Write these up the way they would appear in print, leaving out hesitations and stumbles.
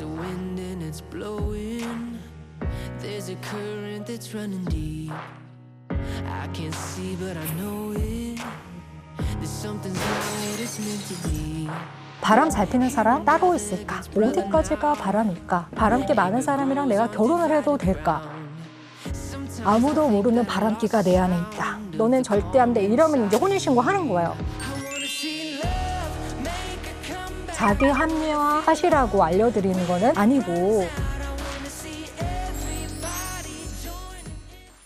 There's a wind and it's blowing. There's a current that's running deep. I can't see but I know it. There's something's right, it's meant to be. 바람 잘 피는 사람 따로 있을까? 어디까지가 바람일까? 바람기 많은 사람이랑 내가 결혼을 해도 될까? 아무도 모르는 바람기가 내 안에 있다. 너는 절대 안 돼. 이러면 이제 혼인신고 하는 거예요. 자기 합리화 하시라고 알려드리는 거는 아니고,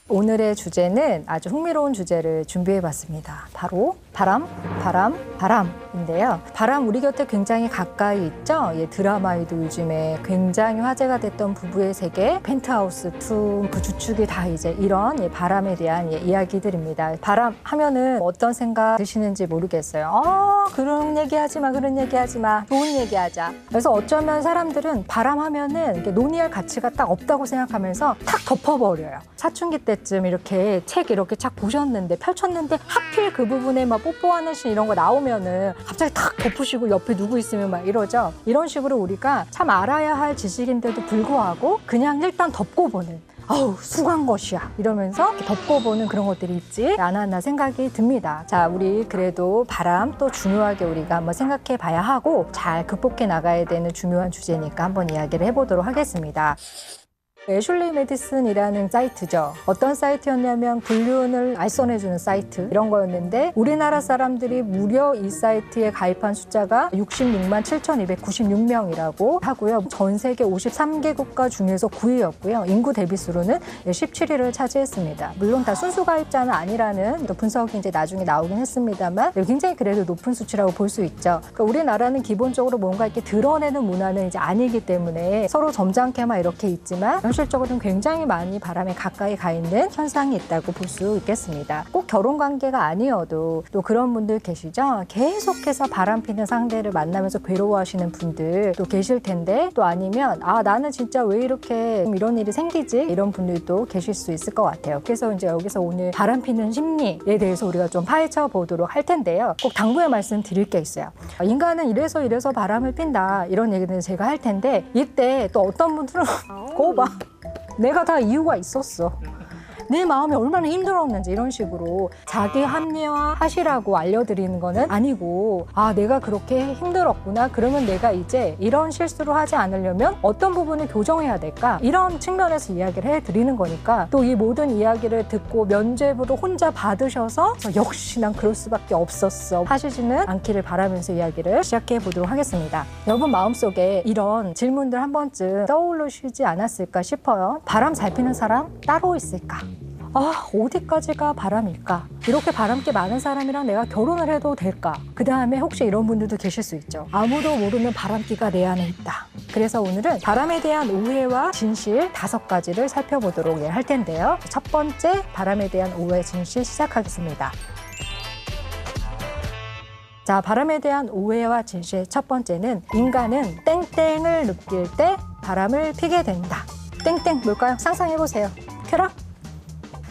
오늘의 주제는 아주 흥미로운 주제를 준비해봤습니다. 바로 바람인데요. 바람 우리 곁에 굉장히 가까이 있죠. 드라마에도 요즘에 굉장히 화제가 됐던 부부의 세계, 펜트하우스 2, 그 주축이 다 이제 이런 바람에 대한 이야기들입니다. 바람 하면은 어떤 생각 드시는지 모르겠어요. 그런 얘기하지 마, 그런 얘기하지 마, 좋은 얘기하자. 그래서 어쩌면 사람들은 바람 하면은 논의할 가치가 딱 없다고 생각하면서 탁 덮어버려요. 사춘기 때쯤 이렇게 책 이렇게 착 보셨는데 펼쳤는데 하필 그 부분에 막 뽀뽀하는 씬 이런 거 나오면은 갑자기 탁 덮으시고 옆에 누구 있으면 막 이러죠. 이런 식으로 우리가 참 알아야 할 지식인데도 불구하고 그냥 일단 덮고 보는, 아우 숭한 것이야 이러면서 덮고 보는 그런 것들이 있지 않았나 생각이 듭니다. 자, 우리 그래도 바람 또 중요하게 우리가 한번 생각해 봐야 하고 잘 극복해 나가야 되는 중요한 주제니까 한번 이야기를 해보도록 하겠습니다. 애슐리 메디슨이라는 사이트죠. 어떤 사이트였냐면 불륜을 알선해주는 사이트 이런 거였는데, 우리나라 사람들이 무려 이 사이트에 가입한 숫자가 66만 7,296명이라고 하고요. 전 세계 53개국가 중에서 9위였고요. 인구 대비 수로는 17위를 차지했습니다. 물론 다 순수 가입자는 아니라는 또 분석이 이제 나중에 나오긴 했습니다만 굉장히 그래도 높은 수치라고 볼 수 있죠. 그러니까 우리나라는 기본적으로 뭔가 이렇게 드러내는 문화는 이제 아니기 때문에 서로 점잖게만 이렇게 있지만 현실적으로는 굉장히 많이 바람에 가까이 가 있는 현상이 있다고 볼 수 있겠습니다. 꼭 결혼 관계가 아니어도 또 그런 분들 계시죠. 계속해서 바람 피는 상대를 만나면서 괴로워하시는 분들 또 계실 텐데, 또 아니면 나는 진짜 왜 이렇게 이런 일이 생기지? 이런 분들도 계실 수 있을 것 같아요. 그래서 이제 여기서 오늘 바람 피는 심리에 대해서 우리가 좀 파헤쳐 보도록 할 텐데요. 꼭 당부의 말씀 드릴 게 있어요. 인간은 이래서 바람을 핀다 이런 얘기는 제가 할 텐데, 이때 또 어떤 분들은 거 봐. 내가 다 이유가 있었어. 내 마음이 얼마나 힘들었는지 이런 식으로 자기 합리화 하시라고 알려드리는 거는 아니고, 내가 그렇게 힘들었구나, 그러면 내가 이제 이런 실수를 하지 않으려면 어떤 부분을 교정해야 될까, 이런 측면에서 이야기를 해드리는 거니까, 또 이 모든 이야기를 듣고 면죄부를 혼자 받으셔서 역시 난 그럴 수밖에 없었어 하시지는 않기를 바라면서 이야기를 시작해 보도록 하겠습니다. 여러분 마음속에 이런 질문들 한 번쯤 떠오르시지 않았을까 싶어요. 바람 잘 피는 사람 따로 있을까? 어디까지가 바람일까? 이렇게 바람기 많은 사람이랑 내가 결혼을 해도 될까? 그 다음에 혹시 이런 분들도 계실 수 있죠. 아무도 모르는 바람기가 내 안에 있다. 그래서 오늘은 바람에 대한 오해와 진실 5가지를 살펴보도록 할 텐데요. 첫 번째, 바람에 대한 오해 진실 시작하겠습니다. 자, 바람에 대한 오해와 진실 첫 번째는, 인간은 땡땡을 느낄 때 바람을 피게 된다. 땡땡 뭘까요? 상상해보세요. 켜라.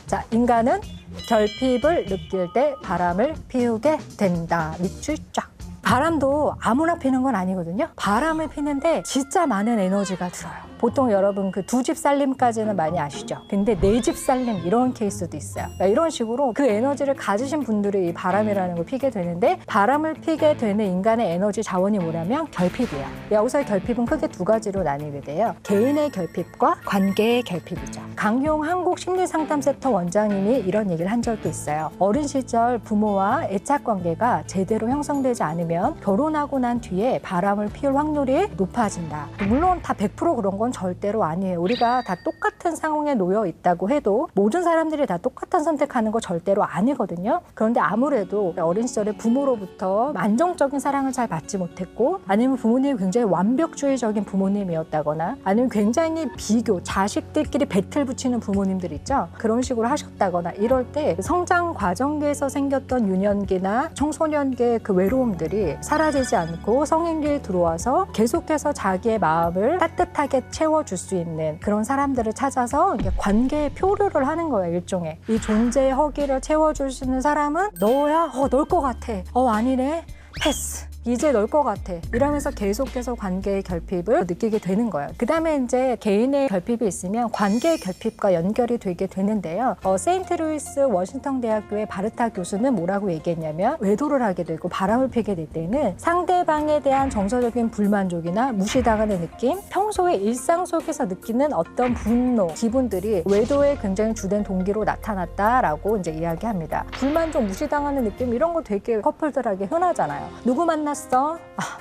자, 인간은 결핍을 느낄 때 바람을 피우게 된다. 밑줄 쫙. 바람도 아무나 피는 건 아니거든요. 바람을 피는데 진짜 많은 에너지가 들어요. 보통 여러분 그 2집 살림까지는 많이 아시죠? 근데 4집 살림 이런 케이스도 있어요. 그러니까 이런 식으로 그 에너지를 가지신 분들이 이 바람이라는 걸 피게 되는데, 바람을 피게 되는 인간의 에너지 자원이 뭐냐면 결핍이야. 여기서의 결핍은 크게 2가지로 나뉘게 돼요. 개인의 결핍과 관계의 결핍이죠. 강용 한국심리상담센터 원장님이 이런 얘기를 한 적이 있어요. 어린 시절 부모와 애착관계가 제대로 형성되지 않으면 결혼하고 난 뒤에 바람을 피울 확률이 높아진다. 물론 다 100% 그런 건 절대로 아니에요. 우리가 다 똑같은 상황에 놓여 있다고 해도 모든 사람들이 다 똑같은 선택하는 거 절대로 아니거든요. 그런데 아무래도 어린 시절에 부모로부터 안정적인 사랑을 잘 받지 못했고, 아니면 부모님이 굉장히 완벽주의적인 부모님이었다거나, 아니면 굉장히 비교, 자식들끼리 배틀 붙이는 부모님들 있죠. 그런 식으로 하셨다거나, 이럴 때 성장 과정에서 생겼던 유년기나 청소년기의 그 외로움들이 사라지지 않고 성인기에 들어와서 계속해서 자기의 마음을 따뜻하게 채워줄 수 있는 그런 사람들을 찾아서 관계의 표류를 하는 거예요. 일종의 이 존재의 허기를 채워줄 수 있는 사람은 너야? 널 것 같아. 아니네? 패스. 이제 널 것 같아. 이러면서 계속해서 관계의 결핍을 느끼게 되는 거예요. 그 다음에 이제 개인의 결핍이 있으면 관계의 결핍과 연결이 되게 되는데요. 세인트루이스 워싱턴 대학교의 바르타 교수는 뭐라고 얘기했냐면 외도를 하게 되고 바람을 피게 될 때는 상대방에 대한 정서적인 불만족이나 무시당하는 느낌, 평소에 일상 속에서 느끼는 어떤 분노, 기분들이 외도의 굉장히 주된 동기로 나타났다라고 이제 이야기합니다. 불만족, 무시당하는 느낌 이런 거 되게 커플들에게 흔하잖아요. 누구 만났어?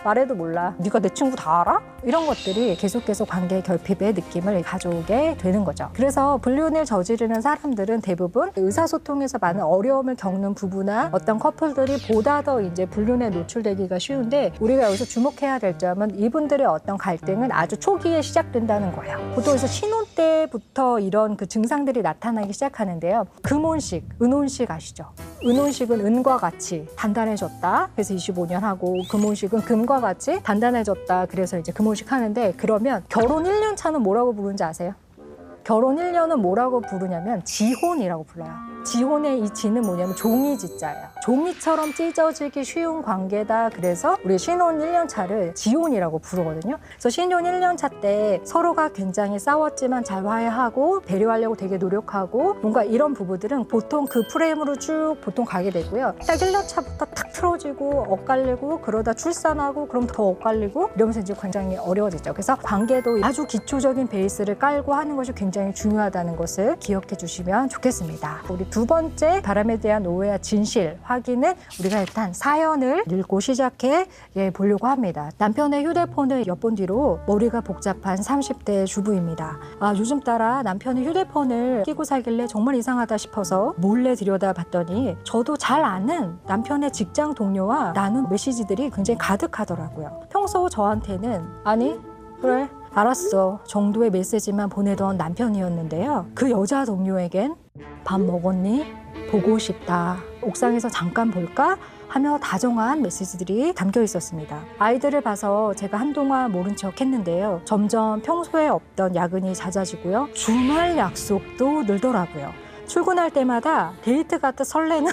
말해도 몰라. 네가 내 친구 다 알아? 이런 것들이 계속해서 관계의 결핍의 느낌을 가져오게 되는 거죠. 그래서 불륜을 저지르는 사람들은 대부분 의사소통에서 많은 어려움을 겪는 부부나 어떤 커플들이 보다 더 이제 불륜에 노출되기가 쉬운데 우리가 여기서 주목해야 될 점은 이분들의 어떤 갈등은 아주 초기에 시작된다는 거예요. 보통 그래서 신혼 때부터 이런 그 증상들이 나타나기 시작하는데요. 금혼식, 은혼식 아시죠? 은혼식은 은과 같이 단단해졌다. 그래서 25년 하고 금혼식은 금과 같이 단단해졌다. 그래서 이제 금혼식 하는데 그러면 결혼 1년 차는 뭐라고 부르는지 아세요? 결혼 1년은 뭐라고 부르냐면 지혼이라고 불러요. 지혼의 이 지는 뭐냐면 종이 지자예요. 종이처럼 찢어지기 쉬운 관계다. 그래서 우리 신혼 1년 차를 지혼이라고 부르거든요. 그래서 신혼 1년 차 때 서로가 굉장히 싸웠지만 잘 화해하고 배려하려고 되게 노력하고 뭔가 이런 부부들은 보통 그 프레임으로 쭉 보통 가게 되고요. 딱 1년 차부터 탁 틀어지고 엇갈리고 그러다 출산하고 그럼 더 엇갈리고 이러면서 이제 굉장히 어려워지죠. 그래서 관계도 아주 기초적인 베이스를 깔고 하는 것이 굉장히 중요하다는 것을 기억해 주시면 좋겠습니다. 우리 두 번째 바람에 대한 오해와 진실 확인은 우리가 일단 사연을 읽고 시작해 보려고 합니다. 남편의 휴대폰을 엿본 뒤로 머리가 복잡한 30대 주부입니다. 요즘 따라 남편이 휴대폰을 끼고 살길래 정말 이상하다 싶어서 몰래 들여다봤더니 저도 잘 아는 남편의 직장 동료와 나눈 메시지들이 굉장히 가득하더라고요. 평소 저한테는 아니 그래 알았어 정도의 메시지만 보내던 남편이었는데요. 그 여자 동료에겐 밥 먹었니? 보고 싶다. 옥상에서 잠깐 볼까? 하며 다정한 메시지들이 담겨 있었습니다. 아이들을 봐서 제가 한동안 모른 척 했는데요. 점점 평소에 없던 야근이 잦아지고요. 주말 약속도 늘더라고요. 출근할 때마다 데이트 같은 설레는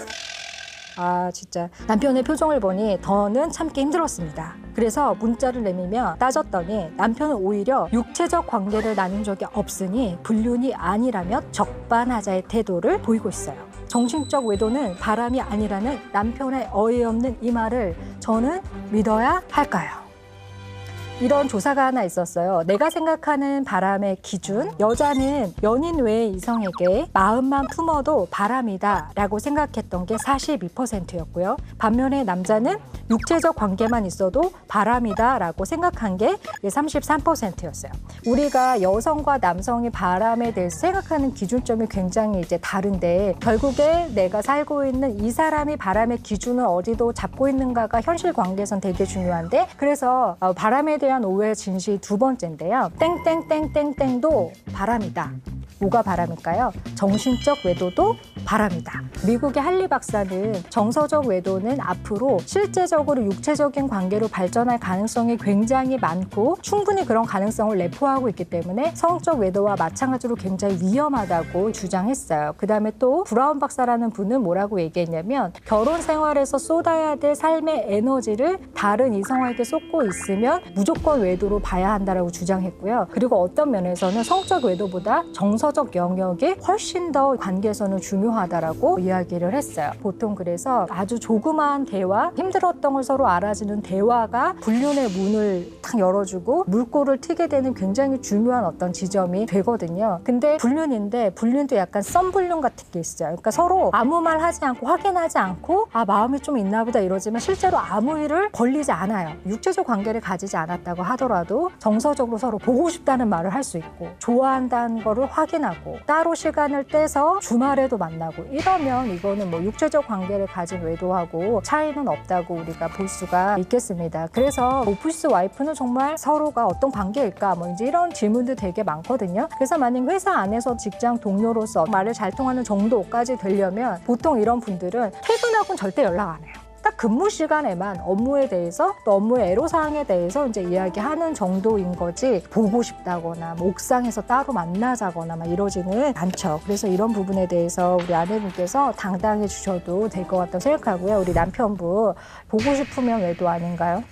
진짜 남편의 표정을 보니 더는 참기 힘들었습니다. 그래서 문자를 내밀며 따졌더니 남편은 오히려 육체적 관계를 나눈 적이 없으니 불륜이 아니라며 적반하자의 태도를 보이고 있어요. 정신적 외도는 바람이 아니라는 남편의 어이없는 이 말을 저는 믿어야 할까요? 이런 조사가 하나 있었어요. 내가 생각하는 바람의 기준, 여자는 연인 외의 이성에게 마음만 품어도 바람이다 라고 생각했던 게 42%였고요. 반면에 남자는 육체적 관계만 있어도 바람이다 라고 생각한 게 33%였어요. 우리가 여성과 남성이 바람에 대해서 생각하는 기준점이 굉장히 이제 다른데 결국에 내가 살고 있는 이 사람이 바람의 기준을 어디도 잡고 있는가가 현실 관계에선 되게 중요한데 그래서 바람에 대한 오해 진실 두 번째인데요. 땡땡땡땡땡도 바람이다. 뭐가 바람일까요? 정신적 외도도 바람이다. 미국의 할리 박사는 정서적 외도는 앞으로 실제적으로 육체적인 관계로 발전할 가능성이 굉장히 많고 충분히 그런 가능성을 내포하고 있기 때문에 성적 외도와 마찬가지로 굉장히 위험하다고 주장했어요. 그 다음에 또 브라운 박사라는 분은 뭐라고 얘기했냐면 결혼 생활에서 쏟아야 될 삶의 에너지를 다른 이성에게 쏟고 있으면 무조건 외도로 봐야 한다라고 주장했고요. 그리고 어떤 면에서는 성적 외도보다 정서적 영역이 훨씬 더 관계에서는 중요하다라고 이야기를 했어요. 보통 그래서 아주 조그마한 대화, 힘들었던 걸 서로 알아주는 대화가 불륜의 문을 탁 열어주고 물꼬를 트게 되는 굉장히 중요한 어떤 지점이 되거든요. 근데 불륜인데 불륜도 약간 썸불륜 같은 게 있어요. 그러니까 서로 아무 말 하지 않고 확인하지 않고 마음이 좀 있나 보다 이러지만 실제로 아무 일을 벌리지 않아요. 육체적 관계를 가지지 않았다고 하더라도 정서적으로 서로 보고 싶다는 말을 할 수 있고 좋아한다는 거를 확인하고 따로 시간을 떼서 주말에도 만나고 이러면 이거는 뭐 육체적 관계를 가진 외도하고 차이는 없다고 우리가 볼 수가 있겠습니다. 그래서 오피스 와이프는 정말 서로가 어떤 관계일까 뭐 이제 이런 질문도 되게 많거든요. 그래서 만약 회사 안에서 직장 동료로서 말을 잘 통하는 정도까지 되려면 보통 이런 분들은 퇴근하고는 절대 연락 안 해요. 딱 근무 시간에만 업무에 대해서 또 업무의 애로사항에 대해서 이제 이야기하는 정도인 거지 보고 싶다거나 뭐 옥상에서 따로 만나자거나 막 이러지는 않죠. 그래서 이런 부분에 대해서 우리 아내분께서 당당해 주셔도 될 것 같다고 생각하고요. 우리 남편분 보고 싶으면 왜도 아닌가요?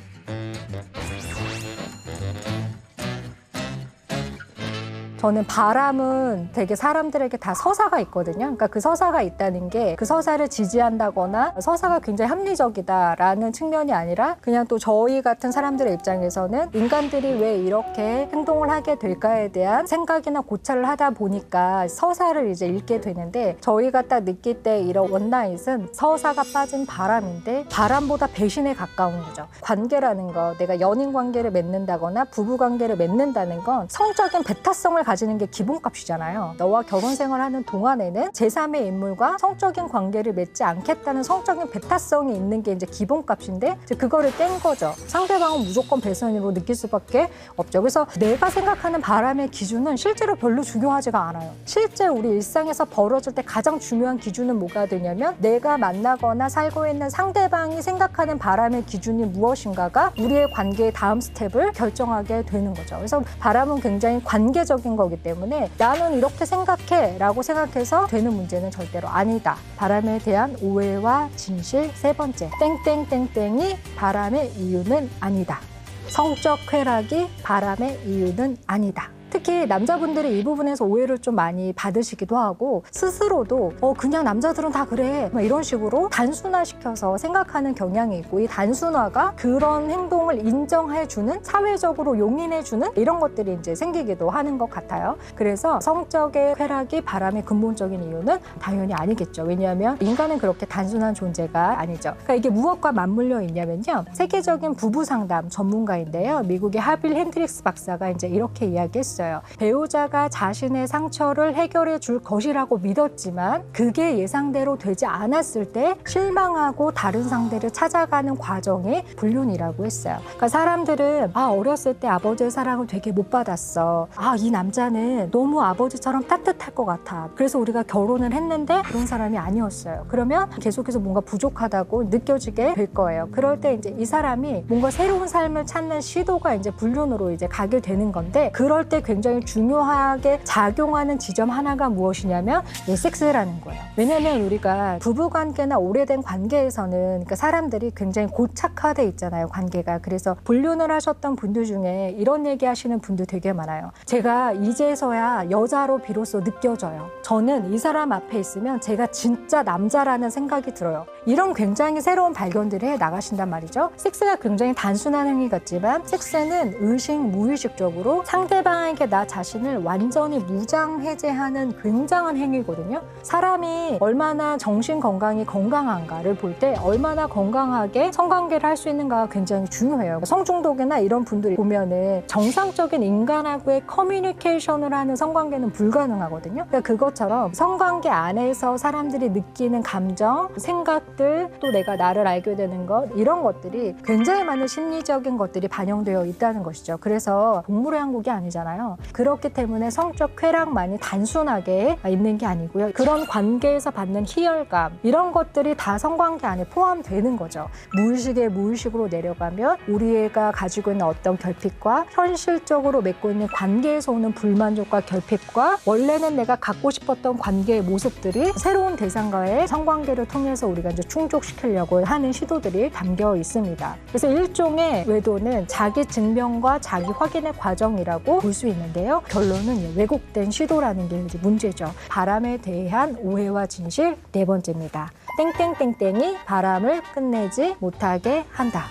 저는 바람은 되게 사람들에게 다 서사가 있거든요. 그러니까 그 서사가 있다는 게 그 서사를 지지한다거나 서사가 굉장히 합리적이다라는 측면이 아니라 그냥 또 저희 같은 사람들의 입장에서는 인간들이 왜 이렇게 행동을 하게 될까에 대한 생각이나 고찰을 하다 보니까 서사를 이제 읽게 되는데 저희가 딱 느낄 때 이런 원나잇은 서사가 빠진 바람인데 바람보다 배신에 가까운 거죠. 관계라는 거, 내가 연인 관계를 맺는다거나 부부 관계를 맺는다는 건 성적인 배타성을 가지는 게 기본값이잖아요. 너와 결혼 생활하는 동안에는 제3의 인물과 성적인 관계를 맺지 않겠다는 성적인 배타성이 있는 게 이제 기본값인데 이제 그거를 깬 거죠. 상대방은 무조건 배선으로 느낄 수밖에 없죠. 그래서 내가 생각하는 바람의 기준은 실제로 별로 중요하지가 않아요. 실제 우리 일상에서 벌어질 때 가장 중요한 기준은 뭐가 되냐면 내가 만나거나 살고 있는 상대방이 생각하는 바람의 기준이 무엇인가가 우리의 관계의 다음 스텝을 결정하게 되는 거죠. 그래서 바람은 굉장히 관계적인 거기 때문에 나는 이렇게 생각해 라고 생각해서 되는 문제는 절대로 아니다. 바람에 대한 오해와 진실. 세 번째, 땡땡땡땡이 바람의 이유는 아니다. 성적 쾌락이 바람의 이유는 아니다. 특히 남자분들이 이 부분에서 오해를 좀 많이 받으시기도 하고 스스로도 그냥 남자들은 다 그래 막 이런 식으로 단순화시켜서 생각하는 경향이 있고 이 단순화가 그런 행동을 인정해주는 사회적으로 용인해주는 이런 것들이 이제 생기기도 하는 것 같아요. 그래서 성적의 쾌락이 바람의 근본적인 이유는 당연히 아니겠죠. 왜냐하면 인간은 그렇게 단순한 존재가 아니죠. 그러니까 이게 무엇과 맞물려 있냐면요. 세계적인 부부 상담 전문가인데요. 미국의 하빌 핸드릭스 박사가 이제 이렇게 이야기했어요. 배우자가 자신의 상처를 해결해 줄 것이라고 믿었지만 그게 예상대로 되지 않았을 때 실망하고 다른 상대를 찾아가는 과정이 불륜이라고 했어요. 그러니까 사람들은 어렸을 때 아버지의 사랑을 되게 못 받았어. 이 남자는 너무 아버지처럼 따뜻할 것 같아. 그래서 우리가 결혼을 했는데 그런 사람이 아니었어요. 그러면 계속해서 뭔가 부족하다고 느껴지게 될 거예요. 그럴 때 이제 이 사람이 뭔가 새로운 삶을 찾는 시도가 이제 불륜으로 이제 가게 되는 건데 그럴 때 굉장히 중요하게 작용하는 지점 하나가 무엇이냐면 섹스라는 거예요. 왜냐면 우리가 부부관계나 오래된 관계에서는 그러니까 사람들이 굉장히 고착화돼 있잖아요. 관계가. 그래서 불륜을 하셨던 분들 중에 이런 얘기 하시는 분들 되게 많아요. 제가 이제서야 여자로 비로소 느껴져요. 저는 이 사람 앞에 있으면 제가 진짜 남자라는 생각이 들어요. 이런 굉장히 새로운 발견들을 해 나가신단 말이죠. 섹스가 굉장히 단순한 행위 같지만 섹스는 의식, 무의식적으로 상대방에게 나 자신을 완전히 무장해제하는 굉장한 행위거든요. 사람이 얼마나 정신 건강이 건강한가를 볼 때 얼마나 건강하게 성관계를 할 수 있는가가 굉장히 중요해요. 성중독이나 이런 분들이 보면은 정상적인 인간하고의 커뮤니케이션을 하는 성관계는 불가능하거든요. 그러니까 그것처럼 성관계 안에서 사람들이 느끼는 감정, 생각들, 또 내가 나를 알게 되는 것 이런 것들이 굉장히 많은 심리적인 것들이 반영되어 있다는 것이죠. 그래서 동물의 왕국이 아니잖아요. 그렇기 때문에 성적 쾌락만이 단순하게 있는 게 아니고요. 그런 관계에서 받는 희열감 이런 것들이 다 성관계 안에 포함되는 거죠. 무의식에 무의식으로 내려가면 우리가 가지고 있는 어떤 결핍과 현실적으로 맺고 있는 관계에서 오는 불만족과 결핍과 원래는 내가 갖고 싶었던 관계의 모습들이 새로운 대상과의 성관계를 통해서 우리가 이제 충족시키려고 하는 시도들이 담겨 있습니다. 그래서 일종의 외도는 자기 증명과 자기 확인의 과정이라고 볼 수 있는데요. 결론은 왜곡된 시도라는 게 이제 문제죠. 바람에 대한 오해와 진실 네 번째입니다. 땡땡땡땡이 바람을 끝내지 못하게 한다.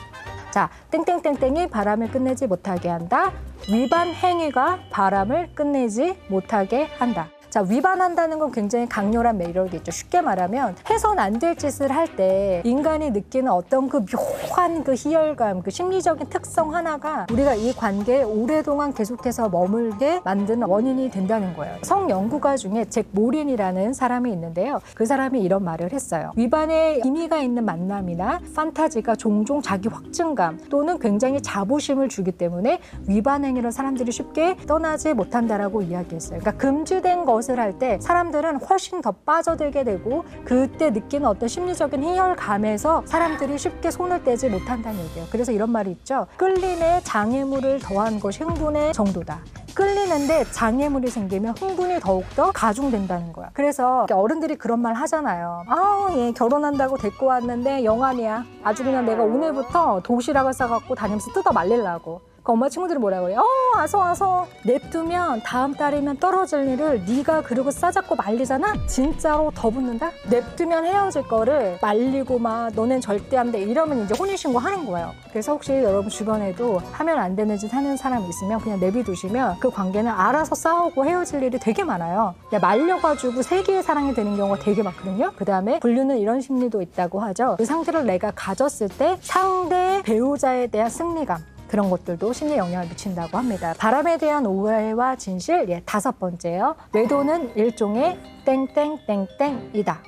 자, 땡땡땡땡이 바람을 끝내지 못하게 한다. 위반 행위가 바람을 끝내지 못하게 한다. 자, 위반한다는 건 굉장히 강렬한 매력이 있죠. 쉽게 말하면 해선 안 될 짓을 할 때 인간이 느끼는 어떤 그 묘한 그 희열감, 그 심리적인 특성 하나가 우리가 이 관계에 오랫동안 계속해서 머물게 만드는 원인이 된다는 거예요. 성연구가 중에 잭 모린이라는 사람이 있는데요. 그 사람이 이런 말을 했어요. 위반에 의미가 있는 만남이나 판타지가 종종 자기 확증감 또는 굉장히 자부심을 주기 때문에 위반 행위를 사람들이 쉽게 떠나지 못한다라고 이야기했어요. 그러니까 금지된 것에 것을 할 때 사람들은 훨씬 더 빠져들게 되고 그때 느끼는 어떤 심리적인 희열감에서 사람들이 쉽게 손을 떼지 못한다는 얘기예요. 그래서 이런 말이 있죠. 끌림에 장애물을 더한 것이 흥분의 정도다. 끌리는데 장애물이 생기면 흥분이 더욱더 가중된다는 거야. 그래서 어른들이 그런 말 하잖아요. 얘 결혼한다고 데리고 왔는데 영암이야. 아주 그냥 내가 오늘부터 도시락을 싸갖고 다니면서 뜯어 말리려고. 엄마 친구들이 뭐라고 그래요? 와서 냅두면 다음 달이면 떨어질 일을 네가 그러고 싸잡고 말리잖아? 진짜로 더 붙는다? 냅두면 헤어질 거를 말리고 막 너넨 절대 안 돼 이러면 이제 혼인신고 하는 거예요. 그래서 혹시 여러분 주변에도 하면 안 되는 짓 하는 사람이 있으면 그냥 내비두시면 그 관계는 알아서 싸우고 헤어질 일이 되게 많아요. 말려가지고 세기의 사랑이 되는 경우가 되게 많거든요. 그 다음에 분류는 이런 심리도 있다고 하죠. 그 상태를 내가 가졌을 때 상대 배우자에 대한 승리감 그런 것들도 심리에 영향을 미친다고 합니다. 바람에 대한 오해와 진실 5번째요. 외도는 일종의 땡땡땡땡이다.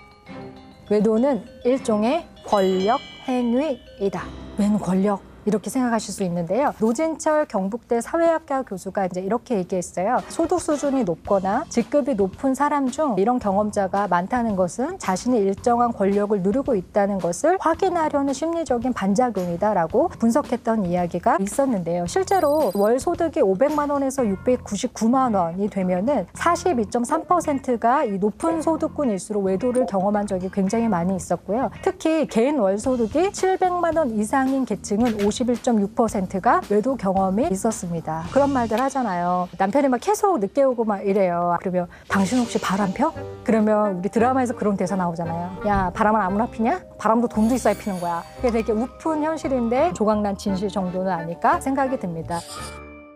외도는 일종의 권력 행위이다. 웬 권력? 이렇게 생각하실 수 있는데요. 노진철 경북대 사회학과 교수가 이제 이렇게 얘기했어요. 소득 수준이 높거나 직급이 높은 사람 중 이런 경험자가 많다는 것은 자신이 일정한 권력을 누리고 있다는 것을 확인하려는 심리적인 반작용이다라고 분석했던 이야기가 있었는데요. 실제로 월 소득이 500만 원에서 699만 원이 되면은 42.3%가 이 높은 소득군일수록 외도를 경험한 적이 굉장히 많이 있었고요. 특히 개인 월 소득이 700만 원 이상인 계층은 51.6%가 외도 경험이 있었습니다. 그런 말들 하잖아요. 남편이 막 계속 늦게 오고 막 이래요. 그러면 당신 혹시 바람 펴? 그러면 우리 드라마에서 그런 대사 나오잖아요. 야, 바람은 아무나 피냐? 바람도 돈도 있어야 피는 거야. 그게 되게 우픈 현실인데 조각난 진실 정도는 아닐까 생각이 듭니다.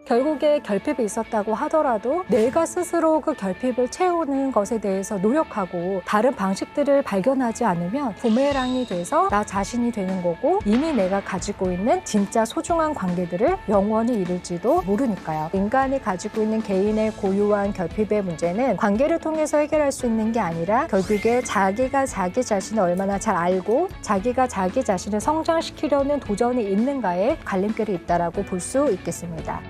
결국에 결핍이 있었다고 하더라도 내가 스스로 그 결핍을 채우는 것에 대해서 노력하고 다른 방식들을 발견하지 않으면 부메랑이 돼서 나 자신이 되는 거고 이미 내가 가지고 있는 진짜 소중한 관계들을 영원히 이룰지도 모르니까요. 인간이 가지고 있는 개인의 고유한 결핍의 문제는 관계를 통해서 해결할 수 있는 게 아니라 결국에 자기가 자기 자신을 얼마나 잘 알고 자기가 자기 자신을 성장시키려는 도전이 있는가에 갈림길이 있다라고 볼 수 있겠습니다.